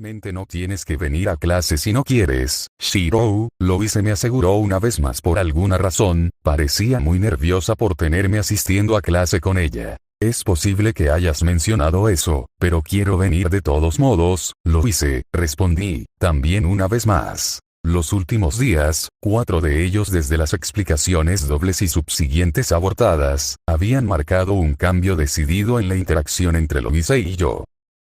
Realmente no tienes que venir a clase si no quieres, Shiro. Louise me aseguró una vez más por alguna razón. Parecía muy nerviosa por tenerme asistiendo a clase con ella. Es posible que hayas mencionado eso, pero quiero venir de todos modos, Louise, respondí, también una vez más. Los últimos días, 4 de ellos desde las explicaciones dobles y subsiguientes abortadas, habían marcado un cambio decidido en la interacción entre Louise y yo.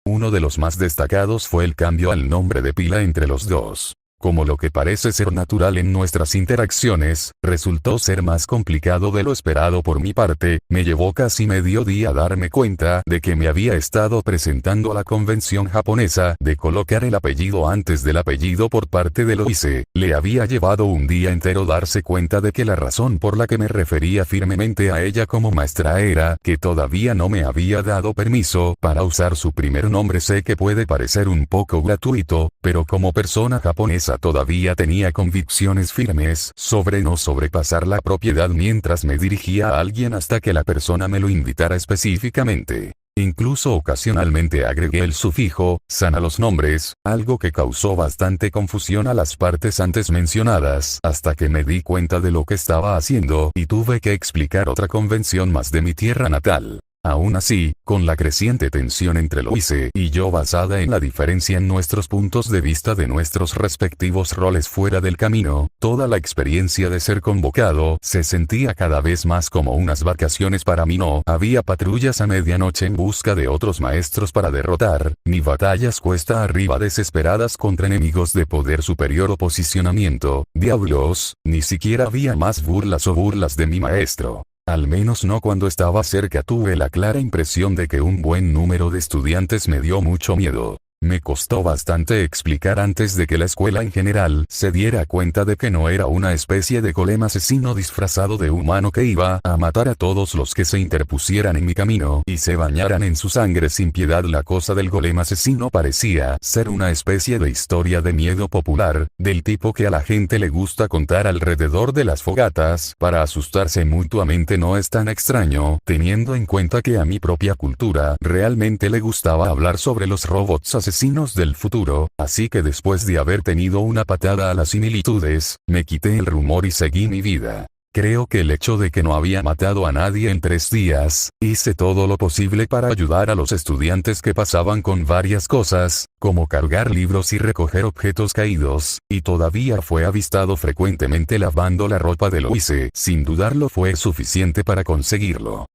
Uno de los más destacados fue el cambio al nombre de pila entre los dos. Como lo que parece ser natural en nuestras interacciones, resultó ser más complicado de lo esperado por mi parte. Me llevó casi medio día darme cuenta de que me había estado presentando a la convención japonesa de colocar el apellido antes del apellido por parte de Louise. Le había llevado un día entero darse cuenta de que la razón por la que me refería firmemente a ella como maestra era que todavía no me había dado permiso para usar su primer nombre. Sé que puede parecer un poco gratuito, pero como persona japonesa todavía tenía convicciones firmes sobre no sobrepasar la propiedad mientras me dirigía a alguien hasta que la persona me lo invitara específicamente. Incluso ocasionalmente agregué el sufijo san a los nombres, algo que causó bastante confusión a las partes antes mencionadas hasta que me di cuenta de lo que estaba haciendo y tuve que explicar otra convención más de mi tierra natal. Aún así, con la creciente tensión entre Louise y yo basada en la diferencia en nuestros puntos de vista de nuestros respectivos roles fuera del camino, toda la experiencia de ser convocado se sentía cada vez más como unas vacaciones para mí. No había patrullas a medianoche en busca de otros maestros para derrotar, ni batallas cuesta arriba desesperadas contra enemigos de poder superior o posicionamiento. Diablos, ni siquiera había más burlas de mi maestro. Al menos no cuando estaba cerca. Tuve la clara impresión de que un buen número de estudiantes me dio mucho miedo. Me costó bastante explicar antes de que la escuela en general se diera cuenta de que no era una especie de golem asesino disfrazado de humano que iba a matar a todos los que se interpusieran en mi camino y se bañaran en su sangre sin piedad. La cosa del golem asesino parecía ser una especie de historia de miedo popular, del tipo que a la gente le gusta contar alrededor de las fogatas para asustarse mutuamente. No es tan extraño, teniendo en cuenta que a mi propia cultura realmente le gustaba hablar sobre los robots asesinos del futuro, así que después de haber tenido una patada a las similitudes, me quité el rumor y seguí mi vida. Creo que el hecho de que no había matado a nadie en 3 días, hice todo lo posible para ayudar a los estudiantes que pasaban con varias cosas, como cargar libros y recoger objetos caídos, y todavía fue avistado frecuentemente lavando la ropa de Louise. Sin dudarlo fue suficiente para conseguirlo.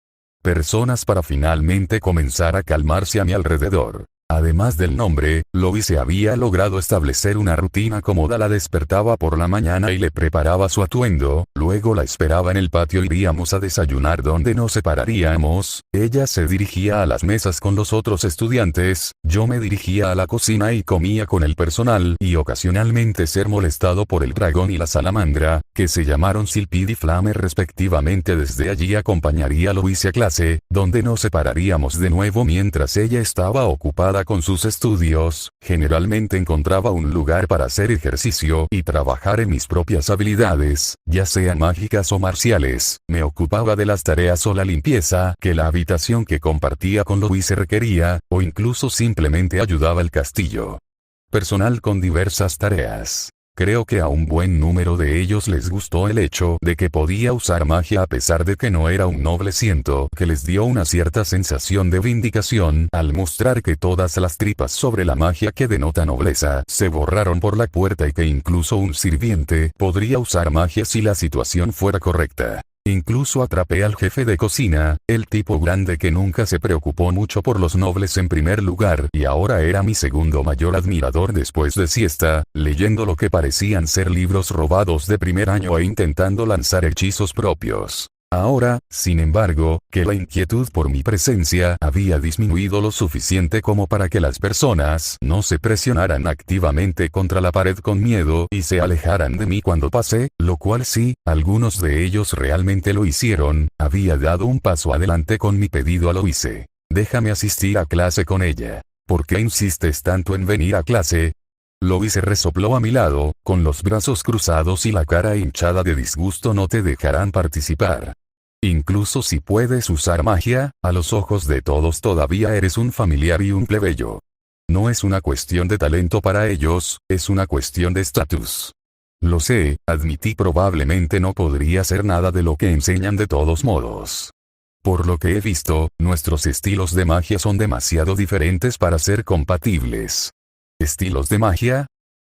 Personas para finalmente comenzar a calmarse a mi alrededor. Además del nombre, Louise había logrado establecer una rutina cómoda. La despertaba por la mañana y le preparaba su atuendo, luego la esperaba en el patio. Iríamos a desayunar donde nos separaríamos, ella se dirigía a las mesas con los otros estudiantes, yo me dirigía a la cocina y comía con el personal y ocasionalmente ser molestado por el dragón y la salamandra, que se llamaron Silpid y Flame respectivamente. Desde allí acompañaría a Louise a clase, donde nos separaríamos de nuevo mientras ella estaba ocupada con sus estudios. Generalmente encontraba un lugar para hacer ejercicio y trabajar en mis propias habilidades, ya sean mágicas o marciales. Me ocupaba de las tareas o la limpieza que la habitación que compartía con Louise requería, o incluso simplemente ayudaba al castillo personal con diversas tareas. Creo que a un buen número de ellos les gustó el hecho de que podía usar magia a pesar de que no era un noble. Siento que les dio una cierta sensación de vindicación al mostrar que todas las tripas sobre la magia que denota nobleza se borraron por la puerta y que incluso un sirviente podría usar magia si la situación fuera correcta. Incluso atrapé al jefe de cocina, el tipo grande que nunca se preocupó mucho por los nobles en primer lugar y ahora era mi segundo mayor admirador después de siesta, leyendo lo que parecían ser libros robados de primer año e intentando lanzar hechizos propios. Ahora, sin embargo, que la inquietud por mi presencia había disminuido lo suficiente como para que las personas no se presionaran activamente contra la pared con miedo y se alejaran de mí cuando pasé, lo cual sí, algunos de ellos realmente lo hicieron. Había dado un paso adelante con mi pedido a Louise. Déjame asistir a clase con ella. ¿Por qué insistes tanto en venir a clase? Louise resopló a mi lado, con los brazos cruzados y la cara hinchada de disgusto. No te dejarán participar. Incluso si puedes usar magia, a los ojos de todos todavía eres un familiar y un plebeyo. No es una cuestión de talento para ellos, es una cuestión de estatus. Lo sé, admití, probablemente no podría ser nada de lo que enseñan de todos modos. Por lo que he visto, nuestros estilos de magia son demasiado diferentes para ser compatibles. ¿Estilos de magia?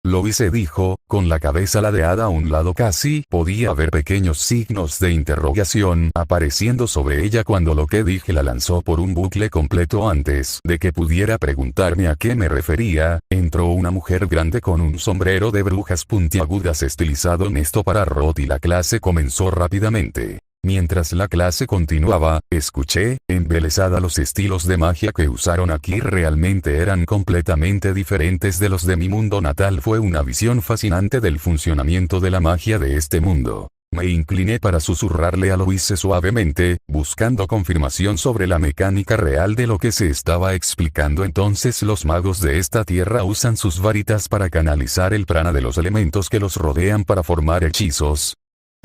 Louise dijo, con la cabeza ladeada a un lado. Casi podía ver pequeños signos de interrogación apareciendo sobre ella cuando lo que dije la lanzó por un bucle completo. Antes de que pudiera preguntarme a qué me refería, entró una mujer grande con un sombrero de brujas puntiagudas estilizado en esto para Rod y la clase comenzó rápidamente. Mientras la clase continuaba, escuché, embelesada, los estilos de magia que usaron aquí realmente eran completamente diferentes de los de mi mundo natal. Fue una visión fascinante del funcionamiento de la magia de este mundo. Me incliné para susurrarle a Louise suavemente, buscando confirmación sobre la mecánica real de lo que se estaba explicando. Entonces los magos de esta tierra usan sus varitas para canalizar el prana de los elementos que los rodean para formar hechizos.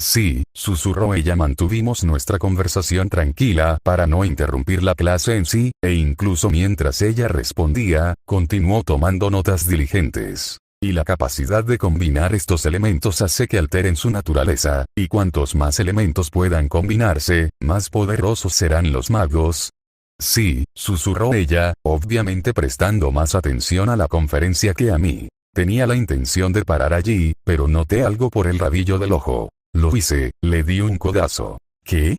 Sí, susurró ella. Mantuvimos nuestra conversación tranquila para no interrumpir la clase en sí, e incluso mientras ella respondía, continuó tomando notas diligentes. Y la capacidad de combinar estos elementos hace que alteren su naturaleza, y cuantos más elementos puedan combinarse, más poderosos serán los magos. Sí, susurró ella, obviamente prestando más atención a la conferencia que a mí. Tenía la intención de parar allí, pero noté algo por el rabillo del ojo. Lo hice, le di un codazo. ¿Qué?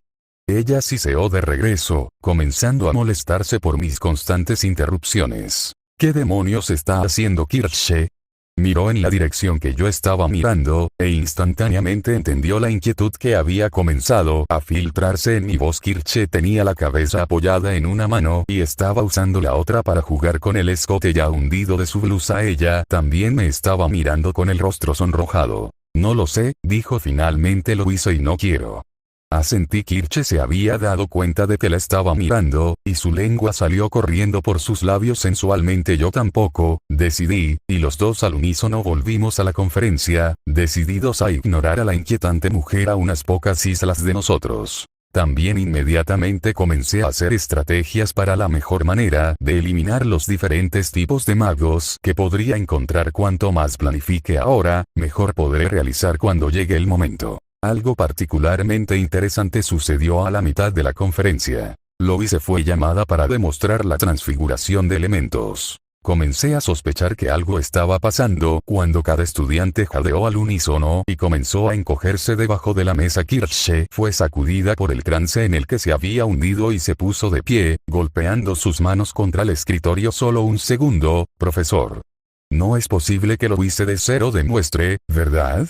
Ella siseó de regreso, comenzando a molestarse por mis constantes interrupciones. ¿Qué demonios está haciendo Kirche? Miró en la dirección que yo estaba mirando, e instantáneamente entendió la inquietud que había comenzado a filtrarse en mi voz. Kirche tenía la cabeza apoyada en una mano y estaba usando la otra para jugar con el escote ya hundido de su blusa. Ella también me estaba mirando con el rostro sonrojado. No lo sé, dijo finalmente Louise, y no quiero. Asentí. Kirche se había dado cuenta de que la estaba mirando, y su lengua salió corriendo por sus labios sensualmente. Yo tampoco, decidí, y los dos al unísono volvimos a la conferencia, decididos a ignorar a la inquietante mujer a unas pocas islas de nosotros. También inmediatamente comencé a hacer estrategias para la mejor manera de eliminar los diferentes tipos de magos que podría encontrar. Cuanto más planifique ahora, mejor podré realizar cuando llegue el momento. Algo particularmente interesante sucedió a la mitad de la conferencia. Louise fue llamada para demostrar la transfiguración de elementos. Comencé a sospechar que algo estaba pasando cuando cada estudiante jadeó al unísono y comenzó a encogerse debajo de la mesa. Kirche fue sacudida por el trance en el que se había hundido y se puso de pie, golpeando sus manos contra el escritorio. Solo un segundo, profesor. No es posible que Louise de cero demuestre, ¿verdad?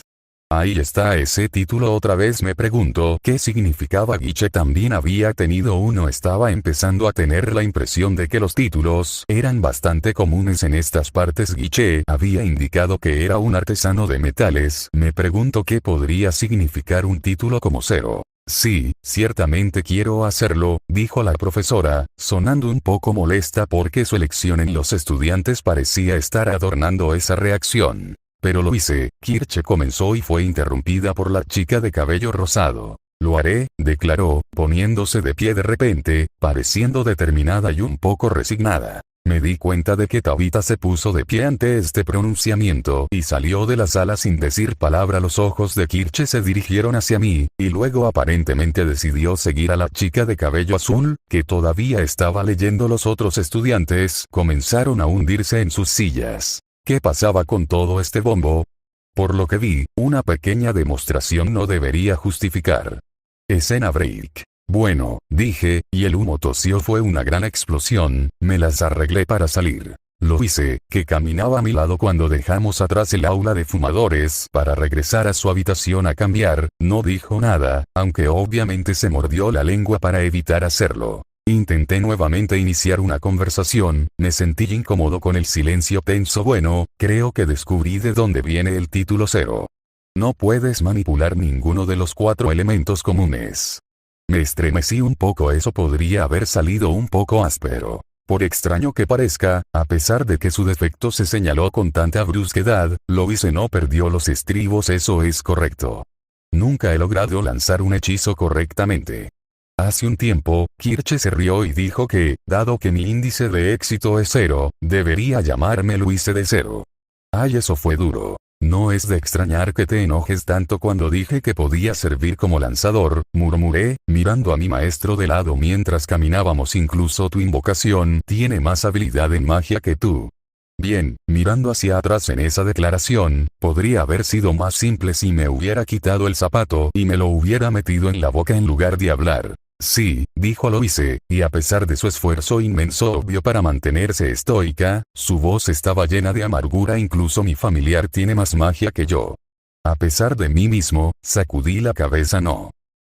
Ahí está ese título otra vez. Me pregunto qué significaba. Guiche también había tenido uno. Estaba empezando a tener la impresión de que los títulos eran bastante comunes en estas partes. Guiche había indicado que era un artesano de metales. Me pregunto qué podría significar un título como cero. Sí, ciertamente quiero hacerlo, dijo la profesora, sonando un poco molesta porque su elección en los estudiantes parecía estar adornando esa reacción. Pero lo hice. Kirche comenzó y fue interrumpida por la chica de cabello rosado. Lo haré, declaró, poniéndose de pie de repente, pareciendo determinada y un poco resignada. Me di cuenta de que Tabitha se puso de pie ante este pronunciamiento y salió de la sala sin decir palabra. Los ojos de Kirche se dirigieron hacia mí, y luego aparentemente decidió seguir a la chica de cabello azul, que todavía estaba leyendo. Los otros estudiantes comenzaron a hundirse en sus sillas. ¿Qué pasaba con todo este bombo? Por lo que vi, una pequeña demostración no debería justificar. Escena break. Bueno, dije, y el humo tosió. Fue una gran explosión. Me las arreglé para salir. Louise, que caminaba a mi lado cuando dejamos atrás el aula de fumadores para regresar a su habitación a cambiar, no dijo nada, aunque obviamente se mordió la lengua para evitar hacerlo. Intenté nuevamente iniciar una conversación, me sentí incómodo con el silencio tenso. Bueno, creo que descubrí de dónde viene el título cero. No puedes manipular ninguno de los 4 elementos comunes. Me estremecí un poco. Eso podría haber salido un poco áspero. Por extraño que parezca, a pesar de que su defecto se señaló con tanta brusquedad, Louise no perdió los estribos. Eso es correcto. Nunca he logrado lanzar un hechizo correctamente. Hace un tiempo, Kirche se rió y dijo que, dado que mi índice de éxito es 0, debería llamarme Luise de 0. Ay, eso fue duro. No es de extrañar que te enojes tanto cuando dije que podía servir como lanzador, murmuré, mirando a mi maestro de lado mientras caminábamos. Incluso tu invocación tiene más habilidad en magia que tú. Bien, mirando hacia atrás en esa declaración, podría haber sido más simple si me hubiera quitado el zapato y me lo hubiera metido en la boca en lugar de hablar. Sí, dijo Loise, y a pesar de su esfuerzo inmenso obvio para mantenerse estoica, su voz estaba llena de amargura. Incluso mi familiar tiene más magia que yo. A pesar de mí mismo, sacudí la cabeza. No.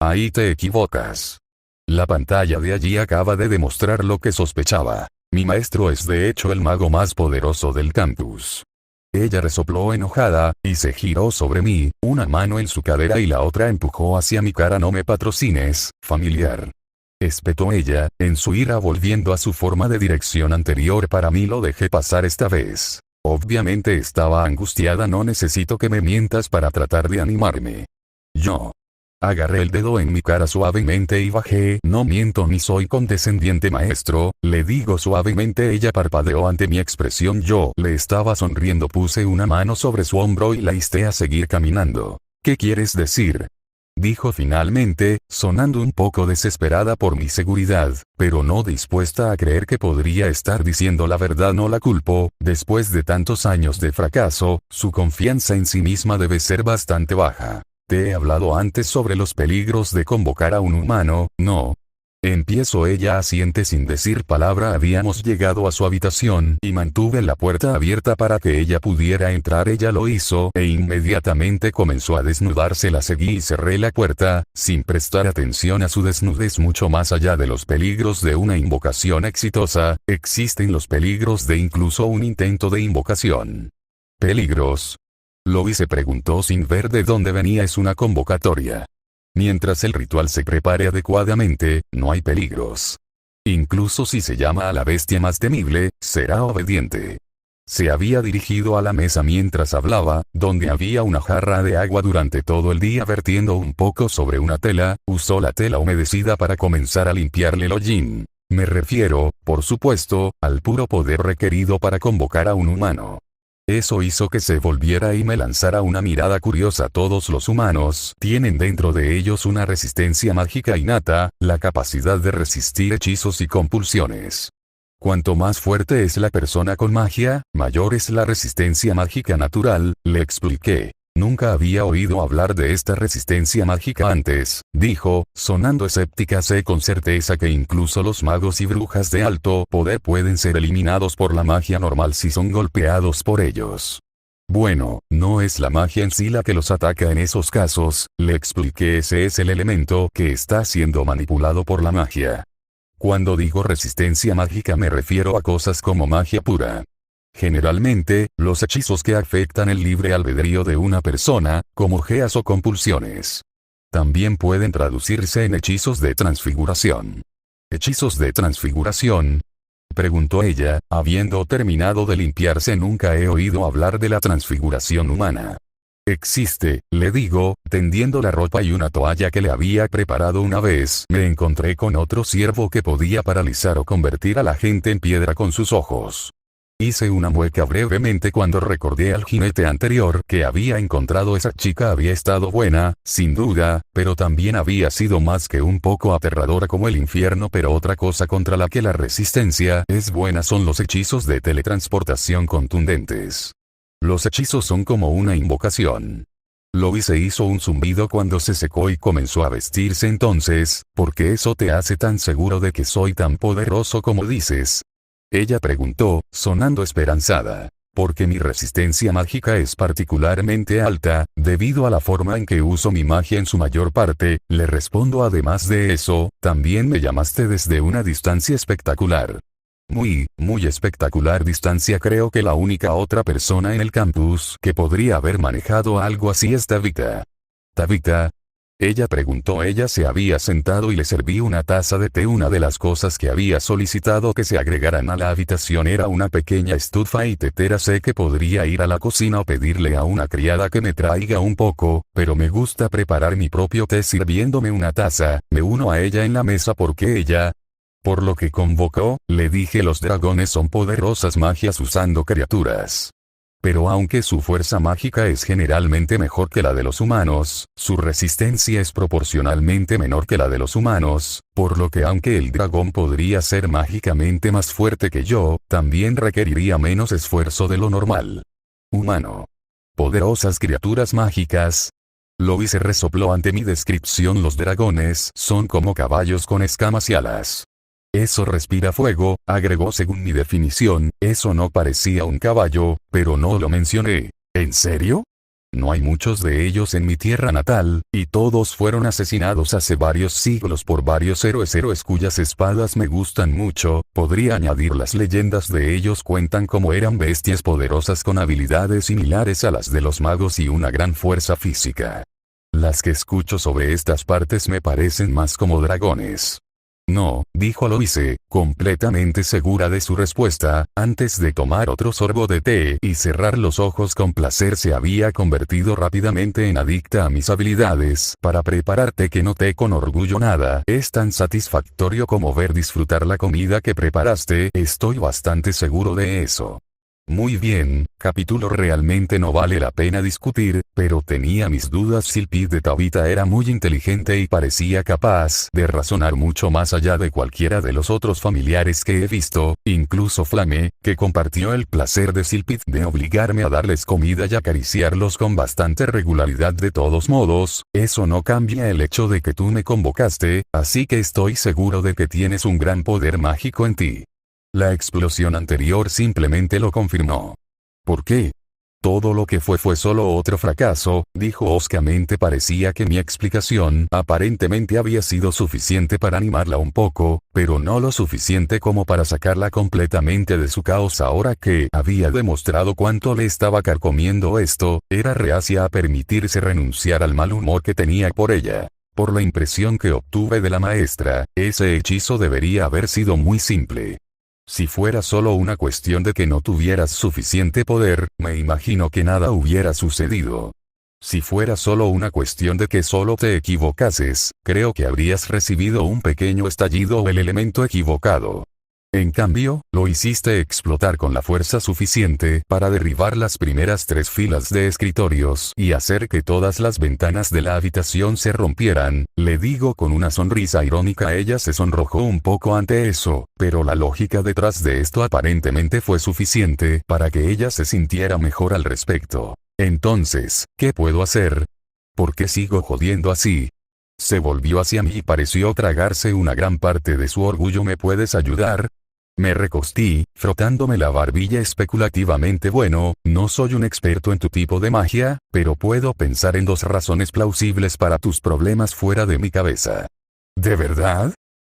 Ahí te equivocas. La pantalla de allí acaba de demostrar lo que sospechaba. Mi maestro es de hecho el mago más poderoso del campus. Ella resopló enojada, y se giró sobre mí, una mano en su cadera y la otra empujó hacia mi cara. No me patrocines, familiar. Espetó ella, en su ira volviendo a su forma de dirección anterior. Para mí lo dejé pasar esta vez. Obviamente estaba angustiada. No necesito que me mientas para tratar de animarme. Yo agarré el dedo en mi cara suavemente y bajé. No miento ni soy condescendiente, maestro, le digo suavemente. Ella parpadeó ante mi expresión. Yo le estaba sonriendo. Puse una mano sobre su hombro y la insté a seguir caminando. ¿Qué quieres decir?, dijo finalmente, sonando un poco desesperada por mi seguridad, pero no dispuesta a creer que podría estar diciendo la verdad. No la culpo, después de tantos años de fracaso, su confianza en sí misma debe ser bastante baja. Te he hablado antes sobre los peligros de convocar a un humano, ¿no? Empiezo. Ella asiente sin decir palabra. Habíamos llegado a su habitación y mantuve la puerta abierta para que ella pudiera entrar. Ella lo hizo e inmediatamente comenzó a desnudarse. La seguí y cerré la puerta, sin prestar atención a su desnudez. Mucho más allá de los peligros de una invocación exitosa, existen los peligros de incluso un intento de invocación. ¿Peligros? Loise preguntó sin ver de dónde venía. Es una convocatoria. Mientras el ritual se prepare adecuadamente, no hay peligros. Incluso si se llama a la bestia más temible, será obediente. Se había dirigido a la mesa mientras hablaba, donde había una jarra de agua durante todo el día vertiendo un poco sobre una tela. Usó la tela humedecida para comenzar a limpiarle el hollín. Me refiero, por supuesto, al puro poder requerido para convocar a un humano. Eso hizo que se volviera y me lanzara una mirada curiosa. Todos los humanos tienen dentro de ellos una resistencia mágica innata, la capacidad de resistir hechizos y compulsiones. Cuanto más fuerte es la persona con magia, mayor es la resistencia mágica natural, le expliqué. Nunca había oído hablar de esta resistencia mágica antes, dijo, sonando escéptica. Sé con certeza que incluso los magos y brujas de alto poder pueden ser eliminados por la magia normal si son golpeados por ellos. Bueno, no es la magia en sí la que los ataca en esos casos, le expliqué. Ese es el elemento que está siendo manipulado por la magia. Cuando digo resistencia mágica me refiero a cosas como magia pura. Generalmente, los hechizos que afectan el libre albedrío de una persona, como geas o compulsiones. También pueden traducirse en hechizos de transfiguración. ¿Hechizos de transfiguración?, preguntó ella, habiendo terminado de limpiarse. Nunca he oído hablar de la transfiguración humana. Existe, le digo, tendiendo la ropa y una toalla que le había preparado una vez. Me encontré con otro ciervo que podía paralizar o convertir a la gente en piedra con sus ojos. Hice una mueca brevemente cuando recordé al jinete anterior que había encontrado. Esa chica había estado buena, sin duda, pero también había sido más que un poco aterradora como el infierno. Pero otra cosa contra la que la resistencia es buena son los hechizos de teletransportación contundentes. Los hechizos son como una invocación. Loise hizo un zumbido cuando se secó y comenzó a vestirse. Entonces, ¿por qué eso te hace tan seguro de que soy tan poderoso como dices?, ella preguntó, sonando esperanzada. Porque mi resistencia mágica es particularmente alta, debido a la forma en que uso mi magia en su mayor parte, le respondo. Además de eso, también me llamaste desde una distancia espectacular. Muy espectacular distancia. Creo que la única otra persona en el campus que podría haber manejado algo así es Tabitha. ¿Tabitha? Ella preguntó. Ella se había sentado y le serví una taza de té. Una de las cosas que había solicitado que se agregaran a la habitación era una pequeña estufa y tetera. Sé que podría ir a la cocina o pedirle a una criada que me traiga un poco, pero me gusta preparar mi propio té sirviéndome una taza. Me uno a ella en la mesa porque ella... Por lo que convocó, le dije, los dragones son poderosas magias usando criaturas. Pero aunque su fuerza mágica es generalmente mejor que la de los humanos, su resistencia es proporcionalmente menor que la de los humanos, por lo que aunque el dragón podría ser mágicamente más fuerte que yo, también requeriría menos esfuerzo de lo normal. Humano. Poderosas criaturas mágicas. Lois se resopló ante mi descripción. Los dragones son como caballos con escamas y alas. Eso respira fuego, agregó según mi definición. Eso no parecía un caballo, pero no lo mencioné. ¿En serio? No hay muchos de ellos en mi tierra natal, y todos fueron asesinados hace varios siglos por varios héroes cuyas espadas me gustan mucho. Podría añadir, las leyendas de ellos cuentan cómo eran bestias poderosas con habilidades similares a las de los magos y una gran fuerza física. Las que escucho sobre estas partes me parecen más como dragones. No, dijo Loise, completamente segura de su respuesta, antes de tomar otro sorbo de té y cerrar los ojos con placer. Se había convertido rápidamente en adicta a mis habilidades para preparar té. Que noté con orgullo. Nada es tan satisfactorio como ver disfrutar la comida que preparaste. Estoy bastante seguro de eso. Muy bien, capítulo. Realmente no vale la pena discutir, pero tenía mis dudas. Silpid de Tabitha era muy inteligente y parecía capaz de razonar mucho más allá de cualquiera de los otros familiares que he visto, incluso Flame, que compartió el placer de Silpid de obligarme a darles comida y acariciarlos con bastante regularidad. De todos modos, eso no cambia el hecho de que tú me convocaste, así que estoy seguro de que tienes un gran poder mágico en ti. La explosión anterior simplemente lo confirmó. ¿Por qué? Todo lo que fue solo otro fracaso, dijo hoscamente. Parecía que mi explicación aparentemente había sido suficiente para animarla un poco, pero no lo suficiente como para sacarla completamente de su caos. Ahora que había demostrado cuánto le estaba carcomiendo esto, era reacia a permitirse renunciar al mal humor que tenía por ella. Por la impresión que obtuve de la maestra, ese hechizo debería haber sido muy simple. Si fuera solo una cuestión de que no tuvieras suficiente poder, me imagino que nada hubiera sucedido. Si fuera solo una cuestión de que solo te equivocases, creo que habrías recibido un pequeño estallido o el elemento equivocado. En cambio, lo hiciste explotar con la fuerza suficiente para derribar las primeras 3 filas de escritorios y hacer que todas las ventanas de la habitación se rompieran, le digo con una sonrisa irónica. Ella se sonrojó un poco ante eso, pero la lógica detrás de esto aparentemente fue suficiente para que ella se sintiera mejor al respecto. Entonces, ¿qué puedo hacer? ¿Por qué sigo jodiendo así? Se volvió hacia mí y pareció tragarse una gran parte de su orgullo. ¿Me puedes ayudar? Me recosté, frotándome la barbilla especulativamente. Bueno, no soy un experto en tu tipo de magia, pero puedo pensar en 2 razones plausibles para tus problemas fuera de mi cabeza. ¿De verdad?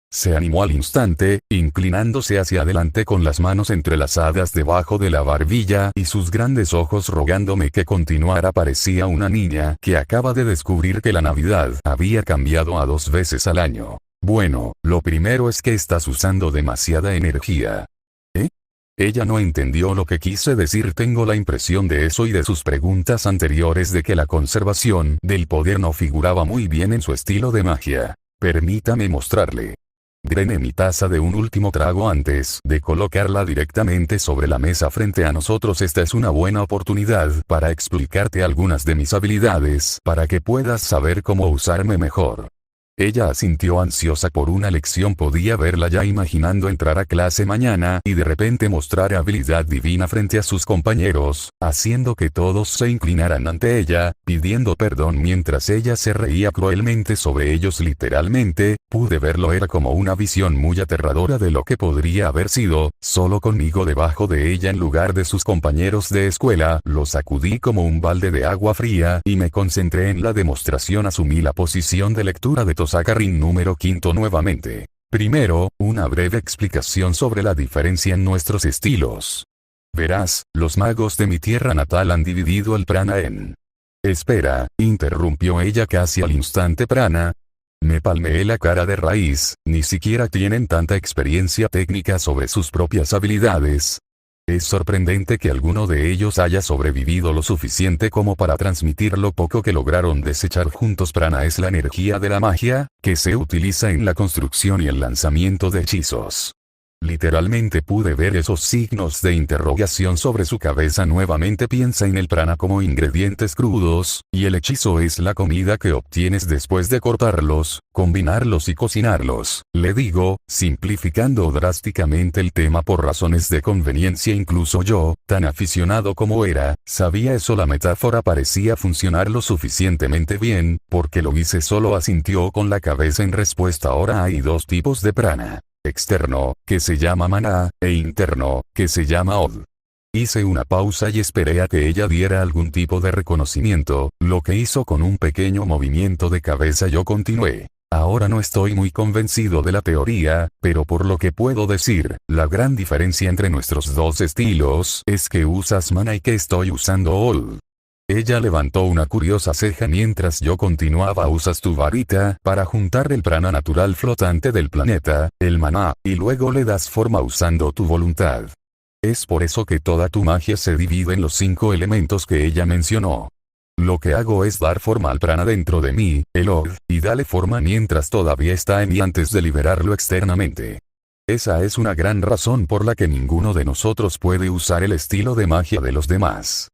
Se animó al instante, inclinándose hacia adelante con las manos entrelazadas debajo de la barbilla y sus grandes ojos rogándome que continuara. Parecía una niña que acaba de descubrir que la Navidad había cambiado a 2 veces al año. Bueno, lo primero es que estás usando demasiada energía. ¿Eh? Ella no entendió lo que quise decir. Tengo la impresión de eso y de sus preguntas anteriores de que la conservación del poder no figuraba muy bien en su estilo de magia. Permítame mostrarle. Drené mi taza de un último trago antes de colocarla directamente sobre la mesa frente a nosotros. Esta es una buena oportunidad para explicarte algunas de mis habilidades para que puedas saber cómo usarme mejor. Ella asintió ansiosa por una lección. Podía verla ya imaginando entrar a clase mañana y de repente mostrar habilidad divina frente a sus compañeros, haciendo que todos se inclinaran ante ella, pidiendo perdón mientras ella se reía cruelmente sobre ellos. Literalmente, pude verlo. Era como una visión muy aterradora de lo que podría haber sido, solo conmigo debajo de ella en lugar de sus compañeros de escuela. Lo sacudí como un balde de agua fría y me concentré en la demostración. Asumí la posición de lectura de Tosakarin número 5 nuevamente. Primero, una breve explicación sobre la diferencia en nuestros estilos. Verás, los magos de mi tierra natal han dividido el prana en Espera, interrumpió ella casi al instante Prana. Me palmeé la cara de raíz, ni siquiera tienen tanta experiencia técnica sobre sus propias habilidades. Es sorprendente que alguno de ellos haya sobrevivido lo suficiente como para transmitir lo poco que lograron desechar juntos. Prana es la energía de la magia, que se utiliza en la construcción y el lanzamiento de hechizos. Literalmente pude ver esos signos de interrogación sobre su cabeza. Nuevamente piensa en el prana como ingredientes crudos, y el hechizo es la comida que obtienes después de cortarlos, combinarlos y cocinarlos. Le digo, simplificando drásticamente el tema por razones de conveniencia. Incluso yo, tan aficionado como era, sabía eso. La metáfora parecía funcionar lo suficientemente bien, porque lo hice solo. Asintió con la cabeza en respuesta. Ahora hay dos tipos de prana. Externo, que se llama maná, e interno, que se llama od. Hice una pausa y esperé a que ella diera algún tipo de reconocimiento, lo que hizo con un pequeño movimiento de cabeza. Yo continué. Ahora no estoy muy convencido de la teoría, pero por lo que puedo decir, la gran diferencia entre nuestros dos estilos es que usas maná y que estoy usando od. Ella levantó una curiosa ceja mientras yo continuaba. Usas tu varita para juntar el prana natural flotante del planeta, el maná, y luego le das forma usando tu voluntad. Es por eso que toda tu magia se divide en los 5 elementos que ella mencionó. Lo que hago es dar forma al prana dentro de mí, el od, y dale forma mientras todavía está en mí antes de liberarlo externamente. Esa es una gran razón por la que ninguno de nosotros puede usar el estilo de magia de los demás.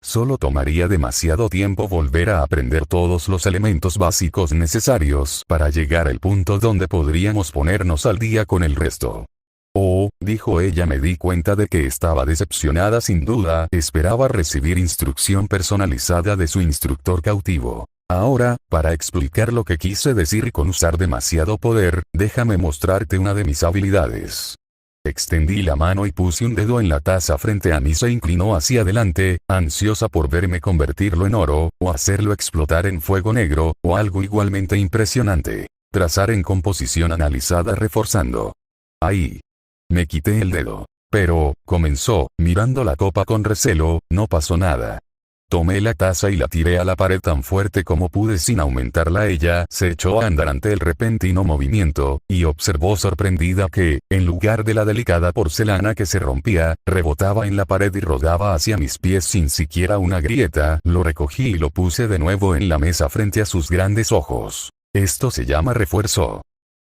Solo tomaría demasiado tiempo volver a aprender todos los elementos básicos necesarios para llegar al punto donde podríamos ponernos al día con el resto. Oh, dijo ella. Me di cuenta de que estaba decepcionada. Sin duda, esperaba recibir instrucción personalizada de su instructor cautivo. Ahora, para explicar lo que quise decir con usar demasiado poder, déjame mostrarte una de mis habilidades. Extendí la mano y puse un dedo en la taza frente a mí. Se inclinó hacia adelante, ansiosa por verme convertirlo en oro, o hacerlo explotar en fuego negro, o algo igualmente impresionante. Trazar en composición analizada reforzando. Ahí. Me quité el dedo. Pero, comenzó, mirando la copa con recelo, no pasó nada. Tomé la taza y la tiré a la pared tan fuerte como pude sin aumentarla. Ella se echó a andar ante el repentino movimiento, y observó sorprendida que, en lugar de la delicada porcelana que se rompía, rebotaba en la pared y rodaba hacia mis pies sin siquiera una grieta. Lo recogí y lo puse de nuevo en la mesa frente a sus grandes ojos. Esto se llama refuerzo.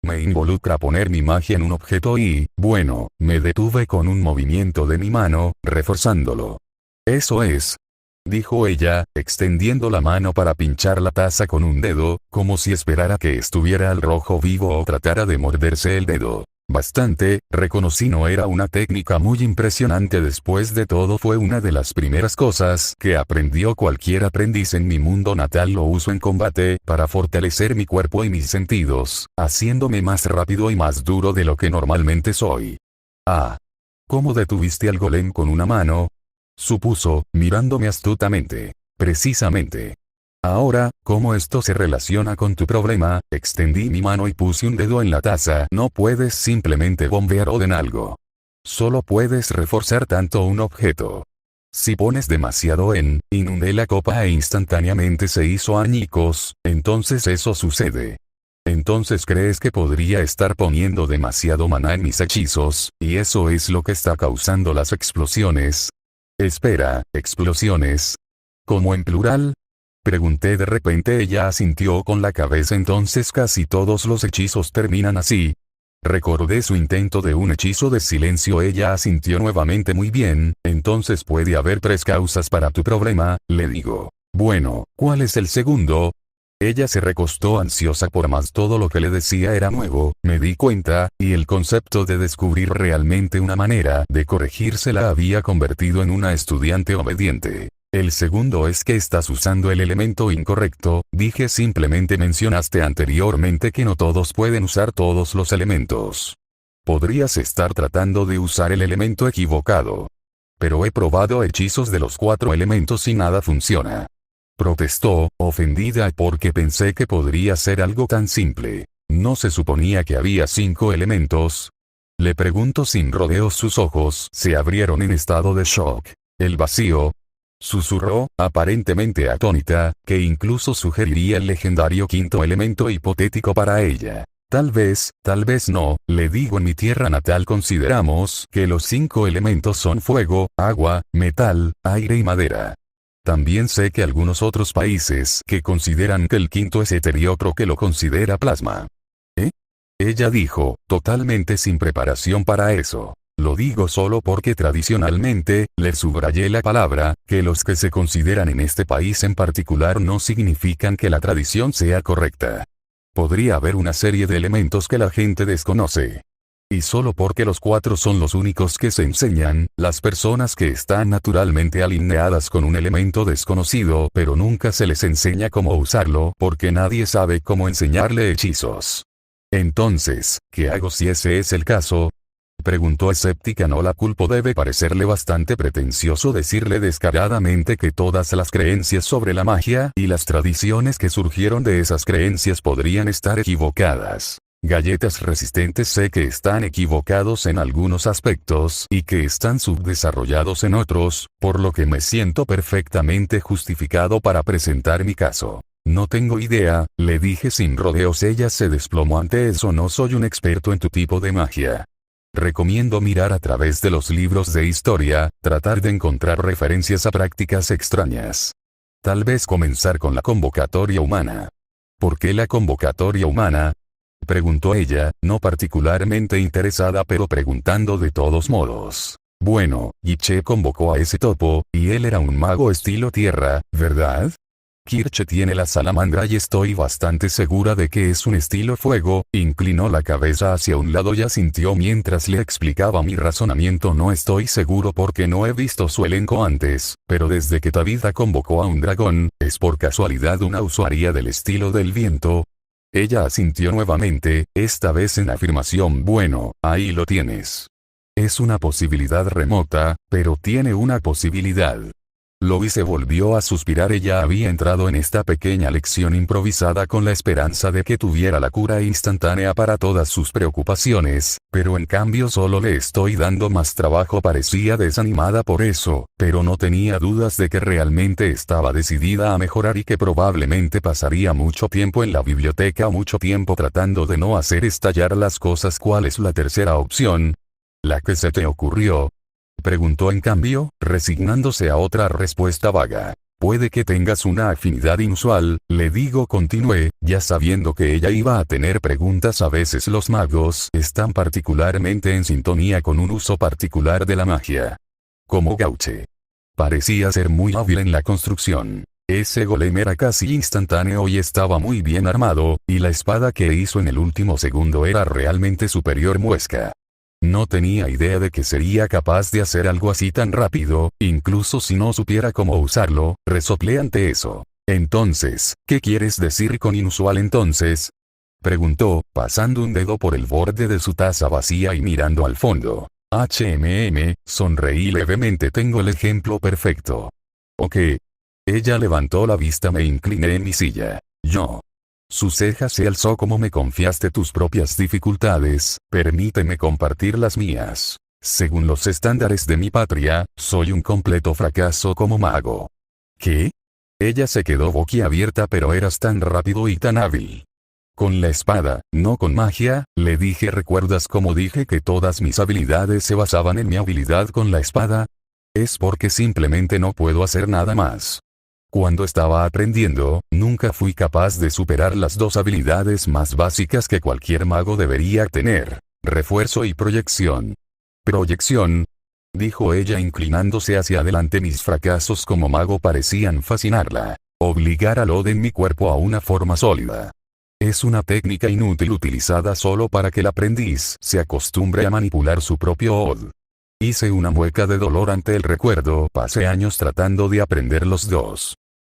Me involucra poner mi magia en un objeto y, bueno, me detuve con un movimiento de mi mano, reforzándolo. Eso es, dijo ella, extendiendo la mano para pinchar la taza con un dedo, como si esperara que estuviera al rojo vivo o tratara de morderse el dedo. Bastante, reconocí. No era una técnica muy impresionante. Después de todo fue una de las primeras cosas que aprendió cualquier aprendiz en mi mundo natal. Lo uso en combate, para fortalecer mi cuerpo y mis sentidos, haciéndome más rápido y más duro de lo que normalmente soy. Ah. ¿Cómo detuviste al golem con una mano? Supuso, mirándome astutamente. Precisamente. Ahora, ¿cómo esto se relaciona con tu problema? Extendí mi mano y puse un dedo en la taza. No puedes simplemente bombear o en algo. Solo puedes reforzar tanto un objeto. Si pones demasiado inundé la copa e instantáneamente se hizo añicos, entonces eso sucede. Entonces crees que podría estar poniendo demasiado maná en mis hechizos, y eso es lo que está causando las explosiones. Espera, ¿explosiones? ¿Cómo en plural? Pregunté de repente. Ella asintió con la cabeza. Entonces casi todos los hechizos terminan así. Recordé su intento de un hechizo de silencio. Ella asintió nuevamente. Muy bien, entonces puede haber 3 causas para tu problema, le digo. Bueno, ¿cuál es el segundo? Ella se recostó ansiosa por más. Todo lo que le decía era nuevo, me di cuenta, y el concepto de descubrir realmente una manera de corregirse la había convertido en una estudiante obediente. El segundo es que estás usando el elemento incorrecto. Dije. Simplemente mencionaste anteriormente que no todos pueden usar todos los elementos. Podrías estar tratando de usar el elemento equivocado. Pero he probado hechizos de los 4 elementos y nada funciona. Protestó, ofendida porque pensé que podría ser algo tan simple. ¿No se suponía que había 5 elementos? Le pregunto sin rodeos. Sus ojos se abrieron en estado de shock. El vacío. Susurró, aparentemente atónita, que incluso sugeriría el legendario quinto elemento hipotético para ella. Tal vez no, le digo, en mi tierra natal consideramos que los 5 elementos son fuego, agua, metal, aire y madera. También sé que algunos otros países que consideran que el quinto es éter y otro que lo considera plasma. ¿Eh? Ella dijo, totalmente sin preparación para eso. Lo digo solo porque tradicionalmente, le subrayé la palabra, que los que se consideran en este país en particular no significan que la tradición sea correcta. Podría haber una serie de elementos que la gente desconoce. Y solo porque los 4 son los únicos que se enseñan, las personas que están naturalmente alineadas con un elemento desconocido pero nunca se les enseña cómo usarlo porque nadie sabe cómo enseñarle hechizos. Entonces, ¿qué hago si ese es el caso? Preguntó escéptica. No la culpo. Debe parecerle bastante pretencioso decirle descaradamente que todas las creencias sobre la magia y las tradiciones que surgieron de esas creencias podrían estar equivocadas. Galletas resistentes, sé que están equivocados en algunos aspectos y que están subdesarrollados en otros, por lo que me siento perfectamente justificado para presentar mi caso. No tengo idea, le dije sin rodeos. Ella se desplomó ante eso. No soy un experto en tu tipo de magia. Recomiendo mirar a través de los libros de historia, tratar de encontrar referencias a prácticas extrañas. Tal vez comenzar con la convocatoria humana. ¿Por qué la convocatoria humana? Preguntó ella, no particularmente interesada pero preguntando de todos modos. Bueno, Guiche convocó a ese topo, y él era un mago estilo tierra, ¿verdad? Kirche tiene la salamandra y estoy bastante segura de que es un estilo fuego. Inclinó la cabeza hacia un lado y asintió mientras le explicaba mi razonamiento. No estoy seguro porque no he visto su elenco antes, pero desde que Tabitha convocó a un dragón, ¿es por casualidad una usuaria del estilo del viento? Ella asintió nuevamente, esta vez en afirmación. Bueno, ahí lo tienes. Es una posibilidad remota, pero tiene una posibilidad. Lois se volvió a suspirar. Ella había entrado en esta pequeña lección improvisada con la esperanza de que tuviera la cura instantánea para todas sus preocupaciones, pero en cambio solo le estoy dando más trabajo. Parecía desanimada por eso, pero no tenía dudas de que realmente estaba decidida a mejorar y que probablemente pasaría mucho tiempo en la biblioteca, mucho tiempo tratando de no hacer estallar las cosas. ¿Cuál es la tercera opción? ¿La que se te ocurrió? Preguntó en cambio, resignándose a otra respuesta vaga. Puede que tengas una afinidad inusual, le digo. Continué, ya sabiendo que ella iba a tener preguntas. A veces los magos están particularmente en sintonía con un uso particular de la magia. Como Gauche. Parecía ser muy hábil en la construcción. Ese golem era casi instantáneo y estaba muy bien armado, y la espada que hizo en el último segundo era realmente superior. Muesca. No tenía idea de que sería capaz de hacer algo así tan rápido, incluso si no supiera cómo usarlo. Resoplé ante eso. Entonces, ¿qué quieres decir con inusual entonces? Preguntó, pasando un dedo por el borde de su taza vacía y mirando al fondo. Sonreí levemente. Tengo el ejemplo perfecto. ¿Ok? Ella levantó la vista. Me incliné en mi silla. Yo. Su ceja se alzó. Como me confiaste tus propias dificultades, permíteme compartir las mías. Según los estándares de mi patria, soy un completo fracaso como mago. ¿Qué? Ella se quedó boquiabierta. Pero eras tan rápido y tan hábil. Con la espada, no con magia, le dije. ¿Recuerdas cómo dije que todas mis habilidades se basaban en mi habilidad con la espada? Es porque simplemente no puedo hacer nada más. Cuando estaba aprendiendo, nunca fui capaz de superar las 2 habilidades más básicas que cualquier mago debería tener: refuerzo y proyección. ¿Proyección?, dijo ella inclinándose hacia adelante. Mis fracasos como mago parecían fascinarla. Obligar al Odd en mi cuerpo a una forma sólida. Es una técnica inútil utilizada solo para que el aprendiz se acostumbre a manipular su propio Odd. Hice una mueca de dolor ante el recuerdo. Pasé años tratando de aprender los 2.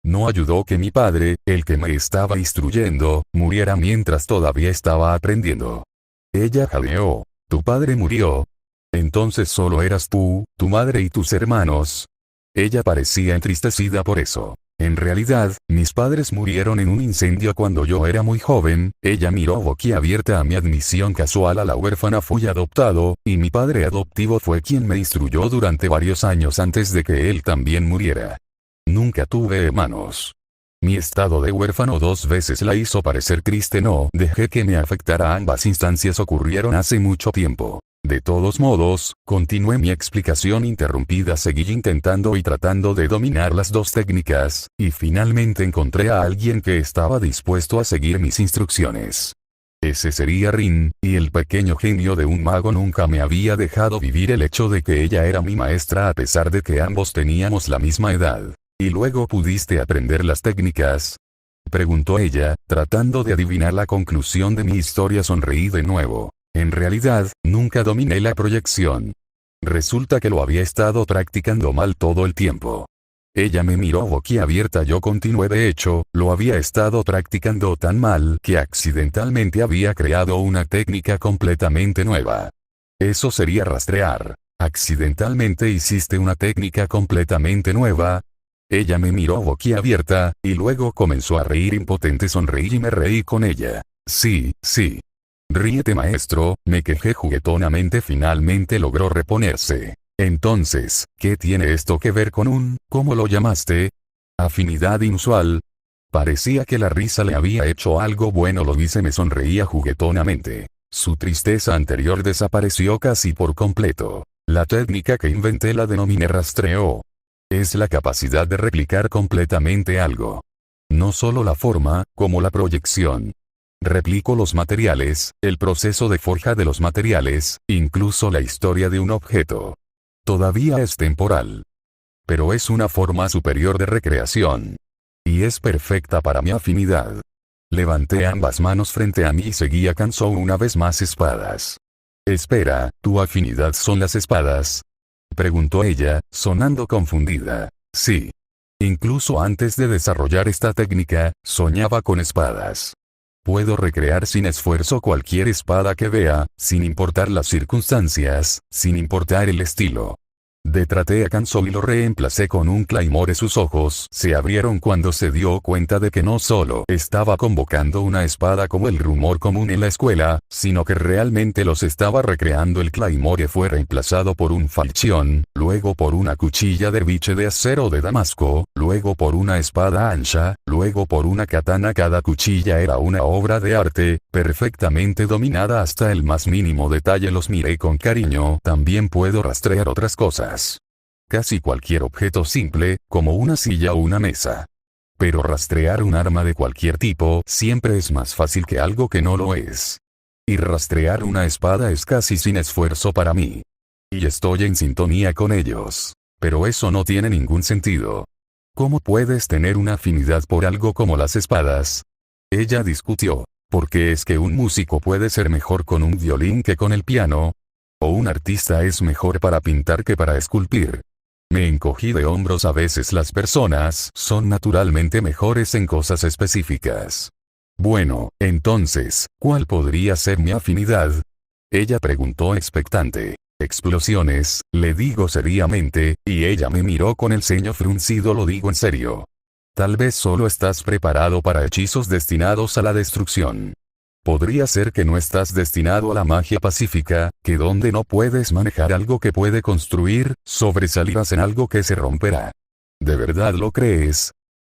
No ayudó que mi padre, el que me estaba instruyendo, muriera mientras todavía estaba aprendiendo. Ella jadeó. ¿Tu padre murió? Entonces solo eras tú, tu madre y tus hermanos. Ella parecía entristecida por eso. En realidad, mis padres murieron en un incendio cuando yo era muy joven. Ella miró boquiabierta a mi admisión casual a la huérfana. Fui adoptado, y mi padre adoptivo fue quien me instruyó durante varios años antes de que él también muriera. Nunca tuve hermanos. Mi estado de huérfano 2 veces la hizo parecer triste. No dejé que me afectara. Ambas instancias ocurrieron hace mucho tiempo. De todos modos, continué mi explicación interrumpida. Seguí intentando y tratando de dominar las dos técnicas, y finalmente encontré a alguien que estaba dispuesto a seguir mis instrucciones. Ese sería Rin, y el pequeño genio de un mago nunca me había dejado vivir el hecho de que ella era mi maestra a pesar de que ambos teníamos la misma edad. ¿Y luego pudiste aprender las técnicas?, preguntó ella, tratando de adivinar la conclusión de mi historia. Sonreí de nuevo. En realidad, nunca dominé la proyección. Resulta que lo había estado practicando mal todo el tiempo. Ella me miró boquiabierta. Yo continué. De hecho, lo había estado practicando tan mal que accidentalmente había creado una técnica completamente nueva. Eso sería rastrear. ¿Accidentalmente hiciste una técnica completamente nueva? Ella me miró boquiabierta, y luego comenzó a reír impotente. Sonreí y me reí con ella. Sí, sí. Ríete, maestro, me quejé juguetonamente. Finalmente logró reponerse. Entonces, ¿qué tiene esto que ver con ¿cómo lo llamaste? Afinidad inusual? Parecía que la risa le había hecho algo bueno. Lo hice. Me sonreía juguetonamente. Su tristeza anterior desapareció casi por completo. La técnica que inventé la denominé rastreo. Es la capacidad de replicar completamente algo. No solo la forma, como la proyección. Replico los materiales, el proceso de forja de los materiales, incluso la historia de un objeto. Todavía es temporal. Pero es una forma superior de recreación. Y es perfecta para mi afinidad. Levanté ambas manos frente a mí y seguí. Cansó una vez más. Espadas. Espera, ¿tu afinidad son las espadas?, preguntó ella, sonando confundida. Sí. Incluso antes de desarrollar esta técnica, soñaba con espadas. Puedo recrear sin esfuerzo cualquier espada que vea, sin importar las circunstancias, sin importar el estilo. Detraté a Kanzo y lo reemplacé con un claymore. Sus ojos se abrieron cuando se dio cuenta de que no solo estaba convocando una espada como el rumor común en la escuela, sino que realmente los estaba recreando. El claymore fue reemplazado por un falchión, luego por una cuchilla de biche de acero de Damasco, luego por una espada ancha, luego por una katana. Cada cuchilla era una obra de arte, perfectamente dominada hasta el más mínimo detalle. Los miré con cariño. También puedo rastrear otras cosas. Casi cualquier objeto simple, como una silla o una mesa. Pero rastrear un arma de cualquier tipo siempre es más fácil que algo que no lo es. Y rastrear una espada es casi sin esfuerzo para mí. Y estoy en sintonía con ellos. Pero eso no tiene ningún sentido. ¿Cómo puedes tener una afinidad por algo como las espadas?, ella discutió. ¿Por qué es que un músico puede ser mejor con un violín que con el piano? ¿O un artista es mejor para pintar que para esculpir? Me encogí de hombros. A veces las personas son naturalmente mejores en cosas específicas. Bueno, entonces, ¿cuál podría ser mi afinidad?, ella preguntó expectante. Explosiones, le digo seriamente, y ella me miró con el ceño fruncido. Lo digo en serio. Tal vez solo estás preparado para hechizos destinados a la destrucción. Podría ser que no estás destinado a la magia pacífica, que donde no puedes manejar algo que puede construir, sobresalirás en algo que se romperá. ¿De verdad lo crees?,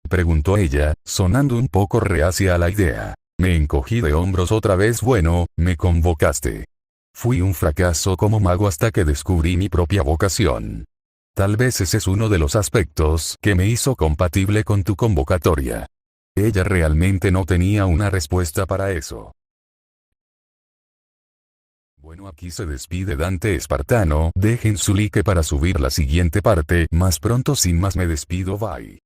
preguntó ella, sonando un poco reacia a la idea. Me encogí de hombros otra vez. Bueno, me convocaste. Fui un fracaso como mago hasta que descubrí mi propia vocación. Tal vez ese es uno de los aspectos que me hizo compatible con tu convocatoria. Ella realmente no tenía una respuesta para eso. Bueno, aquí se despide Dante Espartano. Dejen su like para subir la siguiente parte. Más pronto. Sin más me despido. Bye.